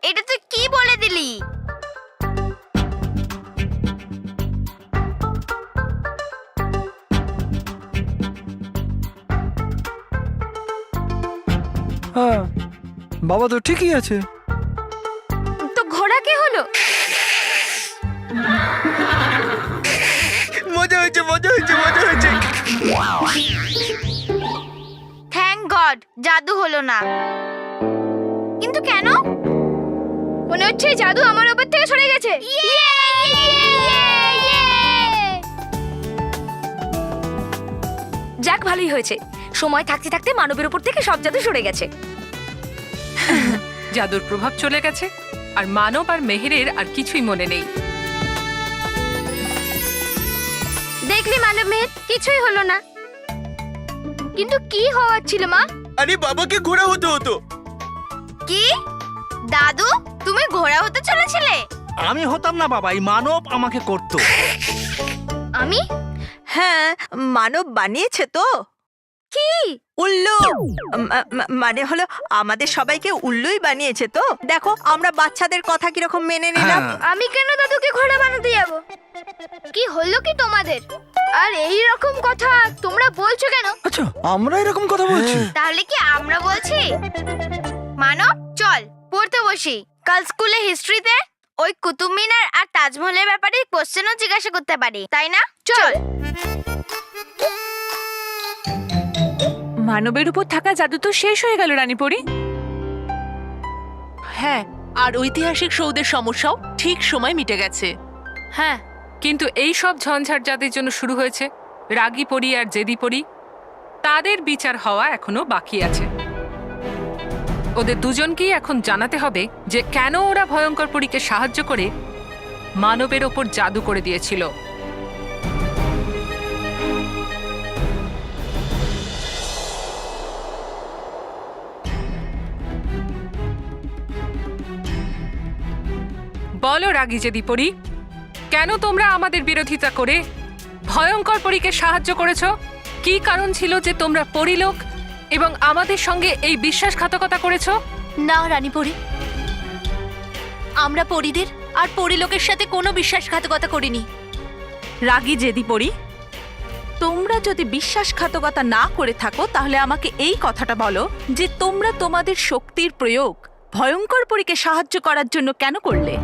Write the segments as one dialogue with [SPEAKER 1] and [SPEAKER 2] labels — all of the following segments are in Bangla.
[SPEAKER 1] এটা তুই কি বলে দিলি?
[SPEAKER 2] হ্যাঁ, বাবা তো ঠিকই আছে।
[SPEAKER 1] তো ঘোড়া কে হলো?
[SPEAKER 3] মজা হয়েছে, মজা হয়েছে, মজা হয়েছে।
[SPEAKER 1] থ্যাংক গড জাদু হলো না। কিন্তু কেন? মনে হচ্ছে জাদু আমার উপর থেকে সরে গেছে।
[SPEAKER 4] যাক, ভালোই হয়েছে। সময় থাকতে থাকতে মানবের উপর থেকে সব জাদু সরে গেছে।
[SPEAKER 5] জাদুর প্রভাব চলে গেছে, আর মানব আর মেহেরের আর কিছুই মনে নেই।
[SPEAKER 1] দেখলি মানব মেহের, কিছুই হলো না। কিন্তু কি হওয়ার ছিল মা?
[SPEAKER 3] আরে বাবাকে ঘোড়া হতে হতো।
[SPEAKER 1] কি দাদু, তুমি ঘোড়া হতে চলেছিলে?
[SPEAKER 6] আমি হতাম না বাবা, এই মানব আমাকে করতো।
[SPEAKER 1] আমি?
[SPEAKER 7] হ্যাঁ, মানব বানিয়েছে তো।
[SPEAKER 1] কি?
[SPEAKER 7] উল্লু। মানে হলো আমাদের সবাইকে উল্লুই বানিয়েছে তো। দেখো আমরা বাচ্চাদের কথা কিরকম মেনে নিলাম।
[SPEAKER 6] হ্যাঁ।
[SPEAKER 1] আমি কেন দাদুকে ঘোড়া বানাতে যাব? কি হলো কি তোমাদের? আর এই রকম কথা তোমরা বলছো কেন?
[SPEAKER 2] আচ্ছা, আমরা এরকম কথা বলছি?
[SPEAKER 1] তাহলে কি আমরা বলছি? মানব চল পড়তে বসি। কাল স্কুলে হিস্ট্রিতে ওই কুতুব মিনার আর তাজমহলের ব্যাপারে কোশ্চেনও জিজ্ঞাসা করতে পারি, তাই না? চল।
[SPEAKER 8] মানবের উপর থাকা জাদু তো শেষ হয়ে গেল রানীপরি।
[SPEAKER 9] হ্যাঁ, আর ঐতিহাসিক সৌদের সমস্যাও ঠিক সময় মিটে গেছে।
[SPEAKER 5] হ্যাঁ, কিন্তু এই সব ঝঞ্ঝাট যাদের জন্য শুরু হয়েছে, রাগী পরি আর জেদি পরি, তাদের বিচার হওয়া এখনো বাকি আছে। ওদের দুজনকেই এখন জানাতে হবে যে কেন ওরা ভয়ঙ্কর পরীকে সাহায্য করে মানবের ওপর জাদু করে দিয়েছিল। বলো রাগী জেদি পরি, কেন তোমরা আমাদের বিরোধিতা করে ভয়ঙ্কর পরীকে সাহায্য করেছো? কি কারণ ছিল যে তোমরা পরিলোক এবং আমাদের সঙ্গে এই বিশ্বাসঘাতকতা করেছো?
[SPEAKER 9] না রানীপরি, আমরা পরিদের আর পরিলোকের সাথে কোনো বিশ্বাসঘাতকতা করিনি।
[SPEAKER 8] রাগী জেদি পরি, তোমরা যদি বিশ্বাসঘাতকতা না করে থাকো তাহলে আমাকে এই কথাটা বলো যে তোমরা তোমাদের শক্তির প্রয়োগ ভয়ঙ্কর পরীকে সাহায্য করার জন্য কেন করলে?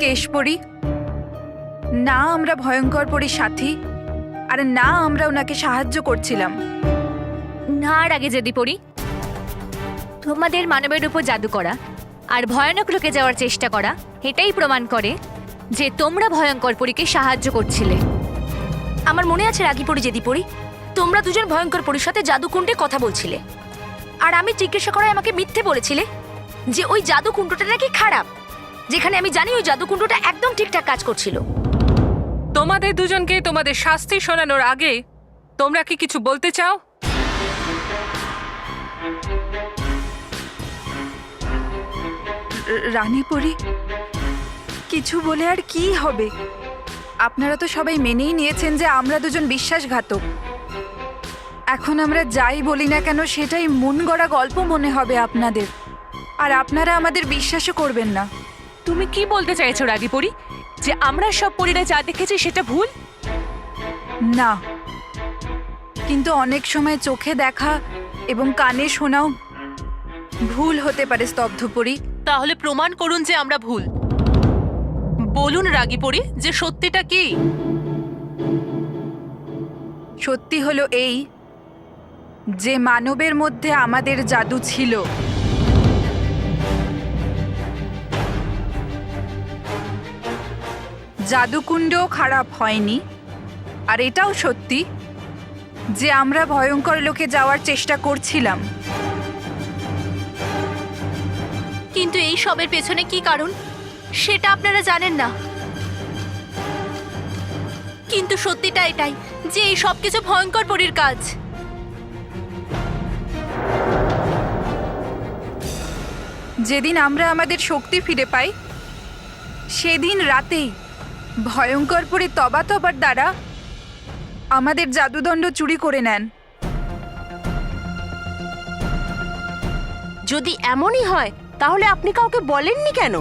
[SPEAKER 10] কেশপরি, না আমরা ভয়ঙ্কর পরীর সাথী, আর না আমরা ওনাকে সাহায্য করছিলাম।
[SPEAKER 4] না রাগে জেদি পরি, তোমাদের মানবের উপর জাদু করা আর ভয়ানক লোকে যাওয়ার চেষ্টা করা এটাই প্রমাণ করে যে তোমরা ভয়ঙ্কর পরীকে সাহায্য করছিলে। আমার মনে আছে রাগী পরি জেদি পরি, তোমরা দুজন ভয়ঙ্কর পরীর সাথে জাদুকুণ্ডে কথা বলছিলে, আর আমি জিজ্ঞাসা করায় আমাকে মিথ্যে বলেছিলে যে ওই জাদুকুণ্ডটা নাকি খারাপ, যেখানে আমি জানি ওই জাদুকুণ্ডটা একদম ঠিকঠাক কাজ করছিল।
[SPEAKER 5] তোমাদের দুজনকে তোমাদের শাস্তি শোনানোর আগে তোমরা কি কিছু বলতে চাও?
[SPEAKER 10] রানীপরি, কিছু বলে আর কি হবে? আপনারা তো সবাই মেনেই নিয়েছেন যে আমরা দুজন বিশ্বাসঘাতক। এখন আমরা যাই বলি না কেন সেটাই মন গড়া গল্প মনে হবে আপনাদের, আর আপনারা আমাদের বিশ্বাসও করবেন না।
[SPEAKER 8] তুমি কি বলতে চাইছো রাগী পরি, যে আমরা সব পরীরা যা দেখেছি সেটা ভুল?
[SPEAKER 10] না, কিন্তু অনেক সময় চোখে দেখা এবং কানে শোনাও ভুল হতে পারে স্তব্ধপরি।
[SPEAKER 9] তাহলে প্রমাণ করুন যে আমরা ভুল। বলুন রাগীপরি যে সত্যিটা কি।
[SPEAKER 10] সত্যি হলো এই যে মানবের মধ্যে আমাদের জাদু ছিল। জাদুকুণ্ডও খারাপ হয়নি, আর এটাও সত্যি যে আমরা ভয়ঙ্কর লোকে যাওয়ার চেষ্টা করছিলাম।
[SPEAKER 9] কিন্তু এই সবের পেছনে কি কারণ সেটা আপনারা জানেন না। কিন্তু সত্যিটা এটাই যে এই সব কিছু ভয়ঙ্কর পরীর কাজ।
[SPEAKER 10] যেদিন আমরা আমাদের শক্তি ফিরে পাই সেদিন রাতেই ভয়ঙ্কর পরী তবার দ্বারা আমাদের জাদুদণ্ড চুরি করে নেন।
[SPEAKER 9] যদি এমনই হয়
[SPEAKER 7] তাহলে আপনি কাউকে বলেননি কেন?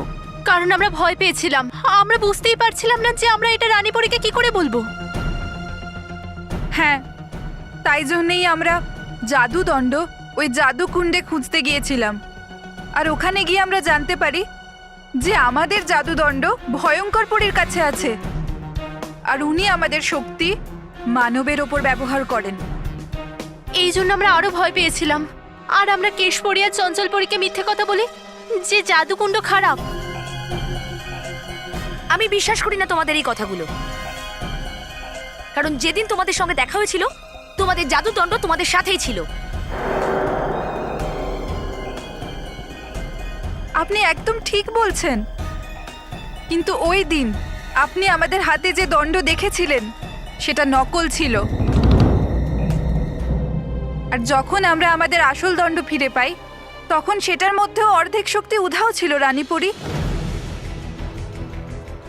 [SPEAKER 9] কারণ আমরা ভয় পেয়েছিলাম, আমরা বুঝতেই পারছিলাম না যে আমরা এটা রানীপরীকে কি করে বলবো।
[SPEAKER 10] হ্যাঁ, তাই জন্যই আমরা জাদুদণ্ড ওই জাদুকুণ্ডে খুঁজতে গিয়েছিলাম। আর ওখানে গিয়ে আমরা জানতে পারি যে আমাদের জাদুদণ্ড ভয়ঙ্কর পরীর কাছে আছে, আর উনি আমাদের শক্তি মানবের ওপর ব্যবহার করেন।
[SPEAKER 9] এই জন্য আমরা আরো ভয় পেয়েছিলাম, আর আমরা কেশপরী আর চঞ্চলপরীকে মিথ্যে কথা বলি যে জাদুকুণ্ড খারাপ।
[SPEAKER 4] আমি বিশ্বাস করি না তোমাদের এই কথাগুলো, কারণ যেদিন তোমাদের সঙ্গে দেখা হয়েছিল তোমাদের জাদুদণ্ড তোমাদের সাথেই ছিল।
[SPEAKER 10] আপনি একদম ঠিক বলছেন, কিন্তু ওই দিন আপনি আমাদের হাতে যে দণ্ড দেখেছিলেন সেটা নকল ছিল। আর যখন আমরা আমাদের আসল দণ্ড ফিরে পাই তখন সেটার মধ্যেও অর্ধেক শক্তি উধাও ছিল রানীপরি।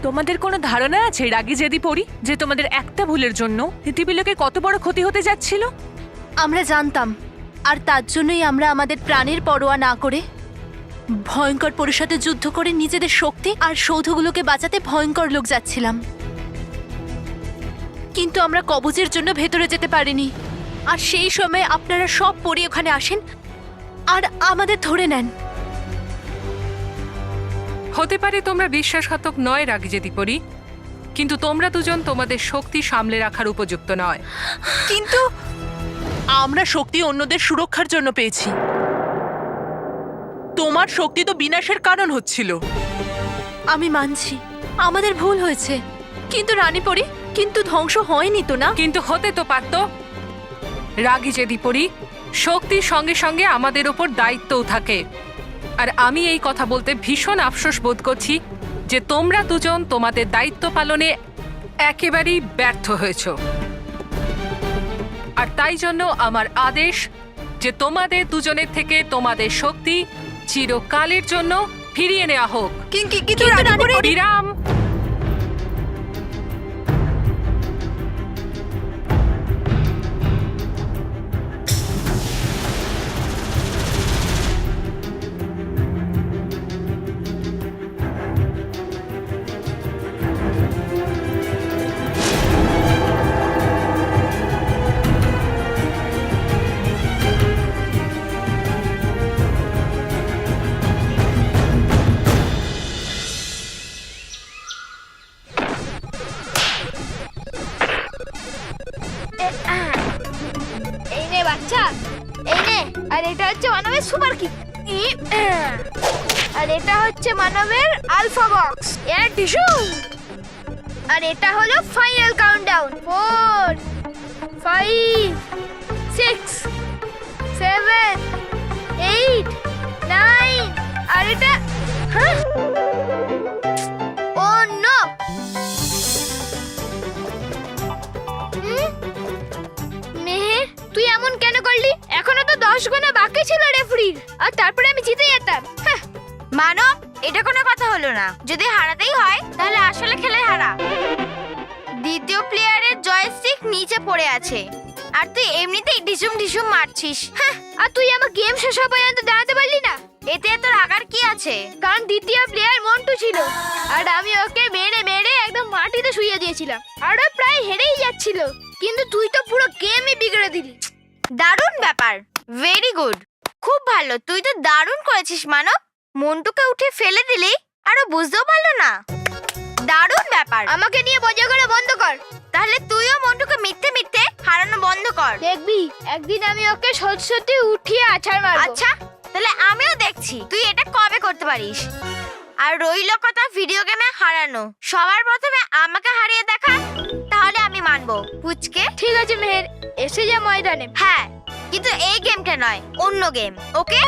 [SPEAKER 8] তোমাদের কোনো ধারণা আছে রাগী জেদি পড়ি যে তোমাদের একটা ভুলের জন্য পৃথিবীলোকে কত বড় ক্ষতি হতে যাচ্ছিল?
[SPEAKER 9] আমরা জানতাম, আর তার জন্যই আমরা আমাদের প্রাণের পরোয়া না করে ভয়ঙ্কর পরীর সাথে যুদ্ধ করে নিজেদের শক্তি আর সৌধগুলোকে বাঁচাতে ভয়ঙ্কর লোক যাচ্ছিলাম। কিন্তু আমরা কবজের জন্য ভেতরে যেতে পারিনি, আর সেই সময় আপনারা সব পরী ওখানে আসেন আর আমাদের ধরে নেন।
[SPEAKER 5] হতে পারে তোমরা বিশ্বাসঘাতক নয় রাগী জেদি পরি, কিন্তু তোমরা দুজন তোমাদের শক্তি সামলে রাখার উপযুক্ত নয়।
[SPEAKER 10] কিন্তু
[SPEAKER 8] আমরা শক্তি অন্যদের সুরক্ষার জন্য পেয়েছি, তোমার শক্তি তো বিনাশের কারণ হচ্ছিল।
[SPEAKER 9] আমি মানছি আমাদের ভুল হয়েছে, কিন্তু রানীপরি কিন্তু ধ্বংস হয়নি তো না?
[SPEAKER 5] কিন্তু হতে তো পারত। রাগী জেদি পরি, শক্তির সঙ্গে সঙ্গে আমাদের ওপর দায়িত্বও থাকে। আর আমি এই কথা বলতে ভীষণ আফসোস বোধ করছি যে তোমরা দুজন তোমাদের দায়িত্ব পালনে একেবারেই ব্যর্থ হয়েছ। আর তাই জন্য আমার আদেশ যে তোমাদের দুজনের থেকে তোমাদের শক্তি চিরকালের জন্য ফিরিয়ে নেওয়া হোক।
[SPEAKER 10] কিন্তু রানীপরি,
[SPEAKER 5] বিরাম।
[SPEAKER 1] এই নে বাচ্চা, এই নে। আর এটা হচ্ছে মানবের সুপার কিক, আর এটা হচ্ছে মানবের আলফা বক্স এর টিস্যু, আর এটা হলো ফাইনাল কাউন্টডাউন। 4 5 6 7 8 9 আর এটা ও নো, মেহের তুই এমন কেন করলি? এখনো তো 10 গোনা বাকি ছিল রেফারির, আর তারপরে আমি জিতে যেতাম। মানব, এটা কোনো কথা হলো না। যদি হারাতেই হয় তাহলে আসলে খেলে হারা। দ্বিতীয় প্লেয়ারের জয়স্টিক নিচে পড়ে আছে, আর তুই এমনিতেই ঢিসুম ঢিসুম মারছিস। আর তুই আমার গেম শেষ হওয়া পর্যন্ত দাঁড়াতে পারলি না। এতে তোর রাগার কি আছে? কারণ দ্বিতীয় প্লেয়ার মন্টু ছিল, আর আমি ওকে মেরে মেরে একদম মাটিতে শুইয়ে দিয়েছিলাম, আর ও প্রায় হেরেই যাচ্ছিল। কিন্তু তুই তো পুরো গেমই বিগড়ে দিলি। দারুণ ব্যাপার, ভেরি গুড, খুব ভালো। তুই তো দারুণ করেছিস মানব। মন্টুকে উঠে ফেলে দিলি আর ও বুঝতেও পারলো না। দারুণ ব্যাপার। আমাকে নিয়ে মজা করা বন্ধ কর। তাহলে তুইও মন্টুকে মিথ্যে মিথ্যে হারানো বন্ধ কর। দেখবি একদিন আমি ওকে সত্যি সত্যি উঠিয়ে আছাড় মারবো। আচ্ছা, তাহলে আমিও দেখছি তুই এটা কবে করতে পারিস। আর রইল কথা ভিডিও গেমে হারানো, সবার প্রথমে আমাকে হারিয়ে দেখা, তাহলে আমি মানবো। পুচকে ঠিক আছে মেহের, এসে যা ময়দানে। হ্যাঁ, কিন্তু এই গেমটা নয়, অন্য গেম, ওকে?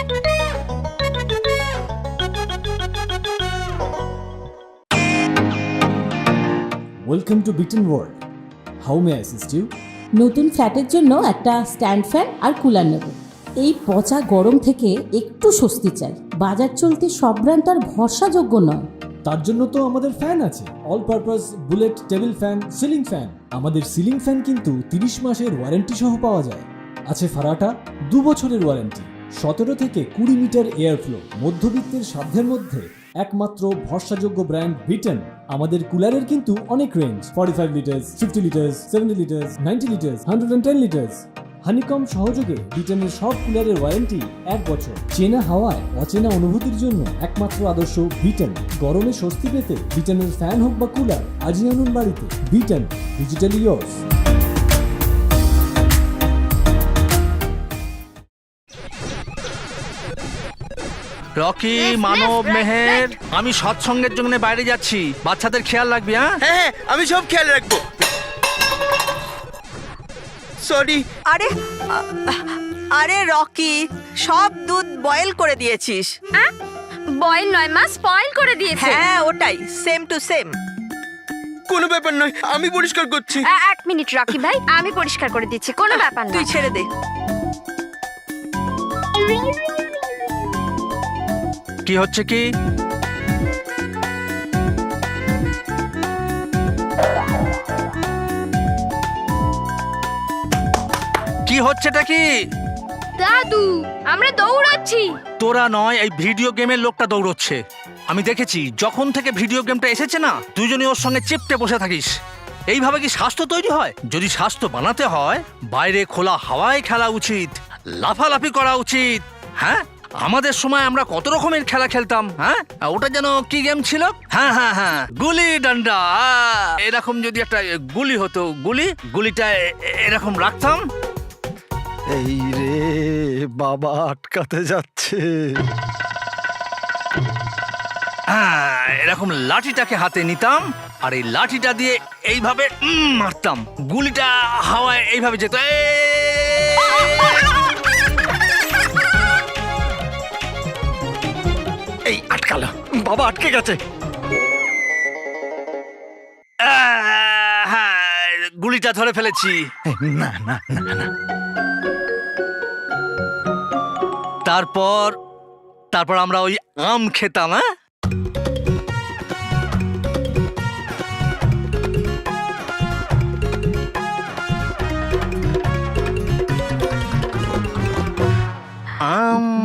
[SPEAKER 11] ওয়েলকাম টু বিটেন world. How may I assist you?
[SPEAKER 12] নতুন ফ্ল্যাটের জন্য একটা স্ট্যান্ড ফ্যান আর কুলার নেব। এই পচা গরম থেকে একটু স্বস্তি চাই। বাজার চলতে সব ব্র্যান্ড তো আর ভরসাযোগ্য নয়।
[SPEAKER 11] তার জন্য তো আমাদের ফ্যান আছে, all purpose bullet table fan, ceiling fan. আমাদের সিলিং ফ্যান কিন্তু 30 মাসের ওয়ারেন্টি সহ পাওয়া যায়। আছে ফারাটা 2 বছরের ওয়ারেন্টি, 17 থেকে 20 মিটার এয়ার ফ্লো, মধ্যবিত্তের সাধ্যের মধ্যে একমাত্র ভরসাযোগ্য ব্র্যান্ড বিটেন। আমাদের কুলারের কিন্তু অনেক range, 45 litre, 50 litre, 70 litre, 90 litre, 110 litre. Honeycomb সহযোগে বিটেনের সব কুলারের ওয়ারেন্টি 1 বছর। চেনা হাওয়ায় অচেনা অনুভূতির জন্য একমাত্র আদর্শ বিটেন। গরমে স্বস্তি পেতে বিটেনের ফ্যান হোক বা কুলার, আজই আনুন বাড়িতে। Beaten, digitally yours.
[SPEAKER 6] Rocky,
[SPEAKER 1] Left,
[SPEAKER 6] মানব,
[SPEAKER 1] left, right,
[SPEAKER 6] মেহের,
[SPEAKER 1] right.
[SPEAKER 6] আমি সৎসঙ্গের জন্য বাইরে যাচ্ছি। বাচ্চাদের খেয়াল রাখবি, হ্যাঁ?
[SPEAKER 3] হ্যাঁ আমি সব খেয়াল রাখবো। সরি।
[SPEAKER 7] আরে আরে রকি, সব দুধ বয়েল করে দিয়েছিস।
[SPEAKER 1] বয়েল নয় মা, স্পয়েল করে দিয়েছে।
[SPEAKER 7] হ্যাঁ ওটাই, সেম টু সেম।
[SPEAKER 3] কোনো ব্যাপার নয়, আমি পরিষ্কার করছি।
[SPEAKER 1] 1 মিনিট রকি ভাই, আমি পরিষ্কার করে দিচ্ছি, কোনো ব্যাপার না।
[SPEAKER 7] তুই ছেড়ে দে।
[SPEAKER 6] কি হচ্ছে কি? কি হচ্ছেটা কি?
[SPEAKER 1] দাদু, আমরা দৌড়াচ্ছি।
[SPEAKER 6] তোরা নয়, এই ভিডিও গেমের লোকটা দৌড়চ্ছে। আমি দেখেছি যখন থেকে ভিডিও গেমটা এসেছে না, দুজনই ওর সঙ্গে চিপটে বসে থাকিস। এইভাবে কি স্বাস্থ্য তৈরি হয়? যদি স্বাস্থ্য বানাতে হয়, বাইরে খোলা হাওয়ায় খেলা উচিত, লাফালাফি করা উচিত। হ্যাঁ, আমাদের সময় আমরা কত রকমের খেলা খেলতাম। হ্যাঁ, ওটা যেন কি গেম ছিল? হ্যাঁ হ্যাঁ হ্যাঁ, গুলি ডান্ডা। এরকম যদি একটা গুলি হতো, গুলিটা এরকম রাখতাম।
[SPEAKER 2] এই রে, বাবা আটকাতে যাচ্ছে।
[SPEAKER 6] হ্যাঁ, এরকম লাঠিটাকে হাতে নিতাম আর এই লাঠিটা দিয়ে এইভাবে মারতাম। গুলিটা হাওয়ায় এইভাবে যেত।
[SPEAKER 2] এই আটকালো, বাবা আটকে গেছে।
[SPEAKER 6] হ্যাঁ, গুলিটা ধরে ফেলেছি।
[SPEAKER 2] না না না না,
[SPEAKER 6] তারপর আমরা ওই আম খেতাম। হ্যাঁ,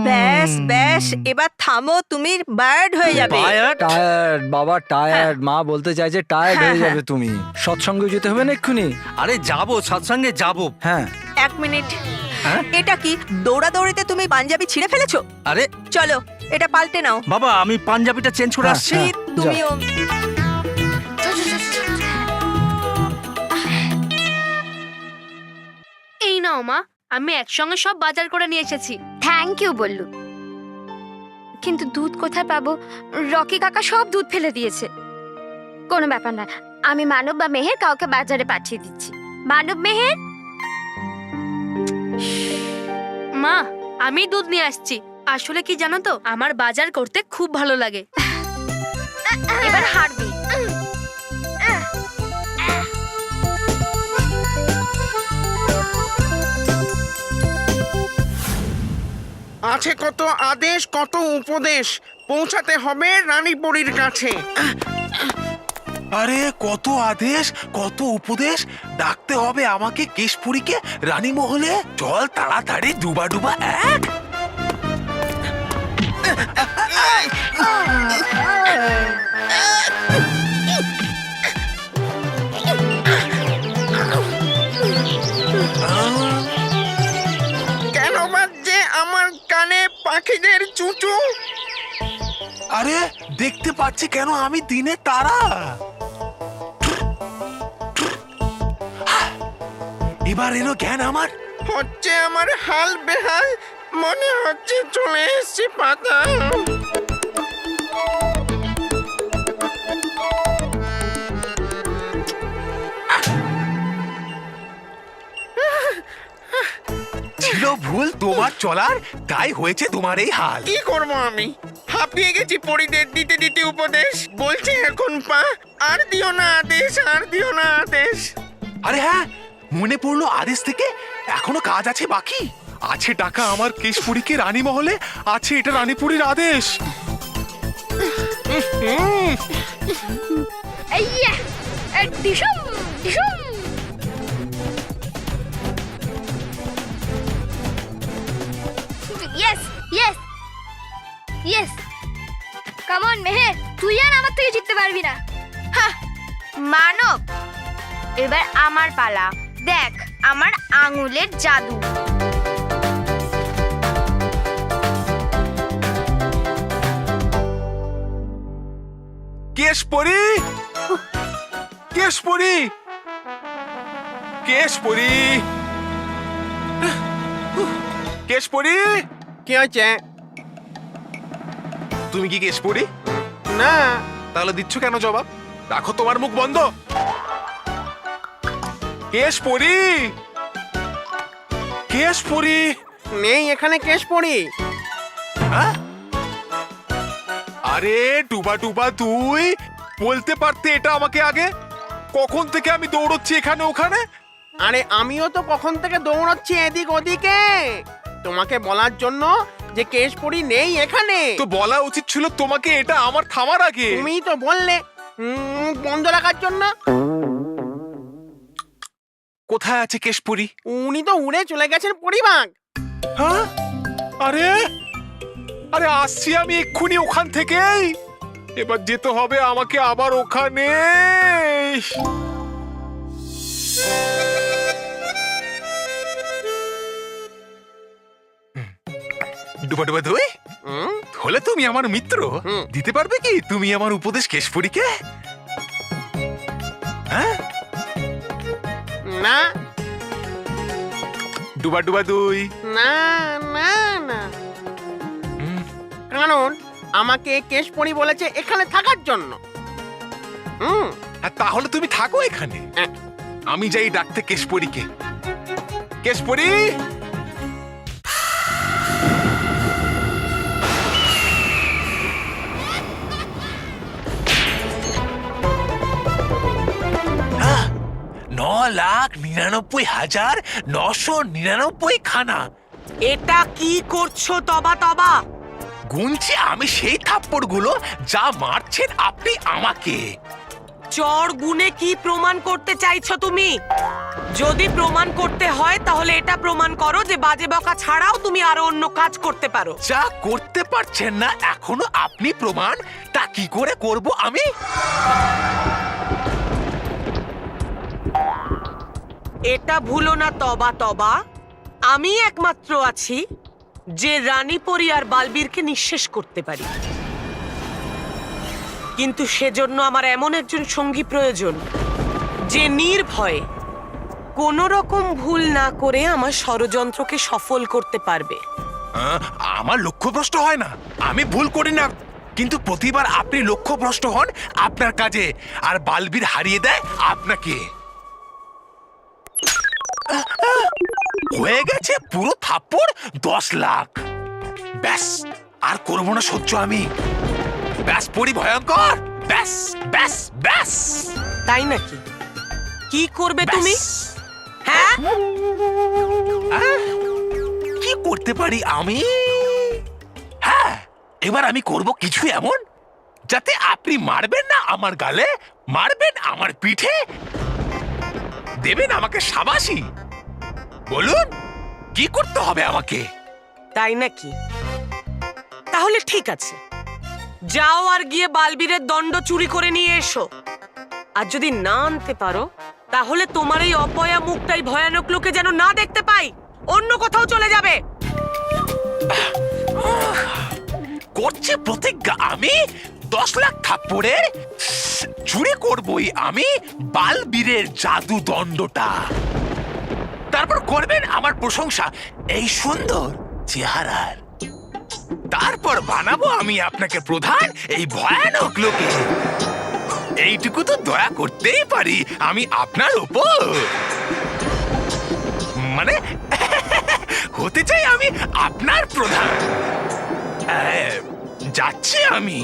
[SPEAKER 7] ব্যাস ব্যাস, এবার থামো, তুমি বার্ড হয়ে যাবে।
[SPEAKER 2] টায়ার্ড বাবা, টায়ার্ড। মা বলতে চাইছে টায়ার্ড হয়ে
[SPEAKER 7] হ্যাঁ,
[SPEAKER 2] যাবে তুমি। সৎসঙ্গে যেতে হবে না এক্ষুনি?
[SPEAKER 6] আরে যাবো, সৎসঙ্গে যাবো।
[SPEAKER 2] হ্যাঁ।
[SPEAKER 7] 1 মিনিট।
[SPEAKER 6] হ্যাঁ?
[SPEAKER 7] এটা কি দৌড়াদৌড়িতে তুমি পাঞ্জাবি ছিঁড়ে ফেলেছো?
[SPEAKER 6] আরে
[SPEAKER 7] চলো এটা পাল্টে নাও।
[SPEAKER 6] বাবা, আমি পাঞ্জাবিটা চেঞ্জ করে
[SPEAKER 2] হ্যাঁ,
[SPEAKER 6] আসছি।
[SPEAKER 2] হ্যাঁ।
[SPEAKER 7] তুমিও।
[SPEAKER 1] এই নাও মা, আমি একসঙ্গে সব বাজার করে নিয়ে এসেছি। থ্যাংক ইউ বললু, কিন্তু দুধ কোথায় পাবো? রকি কাকা সব দুধ ফেলে দিয়েছে। কোনো ব্যাপার না, আমি মানব বা মেহের কাউকে বাজারে পাঠিয়ে দিচ্ছি। মানব, মেহের। মা, আমি দুধ নিয়ে আসছি। আসলে কি জানো তো, আমার বাজার করতে খুব ভালো লাগে। এবার হারবি।
[SPEAKER 3] আছে কত আদেশ, কত উপদেশ, পৌঁছাতে হবে রানীপুরীর কাছে।
[SPEAKER 13] আরে কত আদেশ, কত উপদেশ, ডাকতে হবে আমাকে কেশপুরীকে রানীমহলে। চল তাড়াতাড়ি, ডুবা ডুবা এক।
[SPEAKER 3] কেন বাজছে আমার কানে পাখিদের চুঁচু?
[SPEAKER 13] আরে দেখতে পাচ্ছি কেন আমি দিনে তারা। এবার এলো জ্ঞান আমার।
[SPEAKER 3] হচ্ছে আমার হাল বেহাল, মনে হচ্ছে চলে এসছি পাতাল।
[SPEAKER 13] ছিল ভুল তোমার চলার, তাই হয়েছে তোমার এই হাল।
[SPEAKER 3] কি করবো আমি? হাঁপিয়ে গেছি পরিদের দিতে দিতে উপদেশ। বলছে এখন পা, আর দিও না আদেশ, আর দিও না আদেশ।
[SPEAKER 13] আরে হ্যাঁ, মনে পড়লো আদেশ থেকে এখনো কাজ আছে বাকি। আছে টাকা আমার কেশপুরীকে রানীমহলে, আছে এটা রানীপুরীর আদেশ।
[SPEAKER 1] আইয়া, ডিসুম ডিসুম। Yes yes yes come on Meher, তুই আর আমার থেকে জিততে পারবি না। হ্যাঁ মানব, এবার আমার পালা। দেখ আমার আঙুলের জাদু।
[SPEAKER 13] কেশপরি, কেশপরি, কেশপরি, কেশপরি,
[SPEAKER 3] কি হয়েছে?
[SPEAKER 13] তুমি কি কেশপরি?
[SPEAKER 3] না।
[SPEAKER 13] তাহলে দিচ্ছ কেন জবাব? রাখো তোমার মুখ বন্ধ। কেশপরি, কেশপরি,
[SPEAKER 3] নেই এখানে কেশপরি।
[SPEAKER 13] হ্যাঁ? আরে টুবা টুবা, তুই বলতে পারতে এটা আমাকে আগে। কখন থেকে আমি দৌড়চ্ছি এখানে ওখানে।
[SPEAKER 3] আরে আমিও তো কখন থেকে দৌড়াচ্ছি এদিক ওদিকে তোমাকে বলার জন্য যে কেশপরি নেই এখানে।
[SPEAKER 13] তো বলা উচিত ছিল তোমাকে এটা আমার থামার আগে।
[SPEAKER 3] তুমিই তো বললে বন্ধ রাখার জন্য।
[SPEAKER 13] কোথায় আছে কেশপরি?
[SPEAKER 3] উনি তো উড়ে চলে গেছেন পরিবাগ।
[SPEAKER 13] হ্যাঁ? আরে আরে আসছি আমি এক্ষুনি ওখান থেকেই। এবার যেতে হবে আমাকে আবার ওখানে। ডুবা ডুবা দুই, হলে তুমি আমার মিত্র, দিতে পারবে কি তুমি আমার উপদেশ কেশপুরীকে? হ্যাঁ
[SPEAKER 3] না
[SPEAKER 13] ডুবা ডুবা দুই,
[SPEAKER 3] না না না, কারণ আমাকে কেশপরি বলেছে এখানে থাকার জন্য।
[SPEAKER 13] তাহলে তুমি থাকো এখানে, আমি যাই ডাকতে কেশপুরীকে। কেশপুরী, $9,99,999
[SPEAKER 7] এটা কি করছো তবা তবা?
[SPEAKER 13] গুনছি আমি সেই থাপ্পড়গুলো যা মারছেন আপনি আমাকে।
[SPEAKER 7] চর গুনে কি প্রমাণ করতে চাইছো তুমি? যদি প্রমাণ করতে হয় তাহলে এটা প্রমাণ করো যে বাজে বকা ছাড়াও তুমি আরো অন্য কাজ করতে পারো।
[SPEAKER 13] যা করতে পারছেন না এখনো আপনি প্রমাণ, তা কি করে করব আমি?
[SPEAKER 7] এটা ভুলো না তবা তবা, আমি একমাত্র আছি যে রানীপরি আর বালবীরকে নিঃশেষ করতে পারি। কিন্তু সেজন্য আমার এমন একজন সঙ্গী প্রয়োজন যে নির্ভয়ে কোনো রকম ভুল না করে আমার ষড়যন্ত্রকে সফল করতে পারবে।
[SPEAKER 13] আমার লক্ষ্যভ্রষ্ট হয় না, আমি ভুল করি না, কিন্তু প্রতিবার আপনি লক্ষ্যভ্রষ্ট হন আপনার কাজে, আর বালবীর হারিয়ে দেয় আপনাকে। হয়ে গেছে পুরো থাপ্পড় 10 লাখ। ব্যাস, আর করবো না সহ্য আমি। ব্যাস পরি ভয়ঙ্কর, ব্যাস ব্যাস ব্যাস।
[SPEAKER 7] তাই নাকি? কি করবে তুমি? হ্যাঁ,
[SPEAKER 13] কি করতে পারি আমি? হ্যাঁ, এবার আমি করব কিছু এমন যাতে আপনি মারবেন না আমার গালে, মারবেন আমার পিঠে, দেবেন আমাকে শাবাশি। বলুন কি করতে হবে আমাকে?
[SPEAKER 7] তাই নাকি? তাহলে ঠিক আছে, যাও আর গিয়ে বালবীরের দণ্ড চুরি করে নিয়ে এসো। আর যদি না আনতে পারো তাহলে তোমার এই অপয়া মুখটাই ভয়ানক লোকে যেন না দেখতে পাই, অন্য কোথাও চলে যাবে।
[SPEAKER 13] করছে প্রতিজ্ঞা আমি 10 লাখ থাপ্পড়ের চুরি করবই আমি বালবীরের জাদু দণ্ডটা। তারপর করবেন আমার প্রশংসা এই সুন্দর চেহারার। তারপর বানাবো আমি আপনাকে প্রধান এই ভয়ানক লোকে। এইটুকু তো দয়া করতেই পারি আমি আপনার উপর। মানে হতে চাই আমি আপনার প্রধান। যাচ্ছি আমি।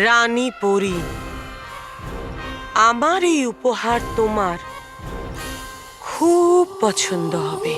[SPEAKER 7] রানী পরী, আমার এই উপহার তোমার খুব পছন্দ হবে।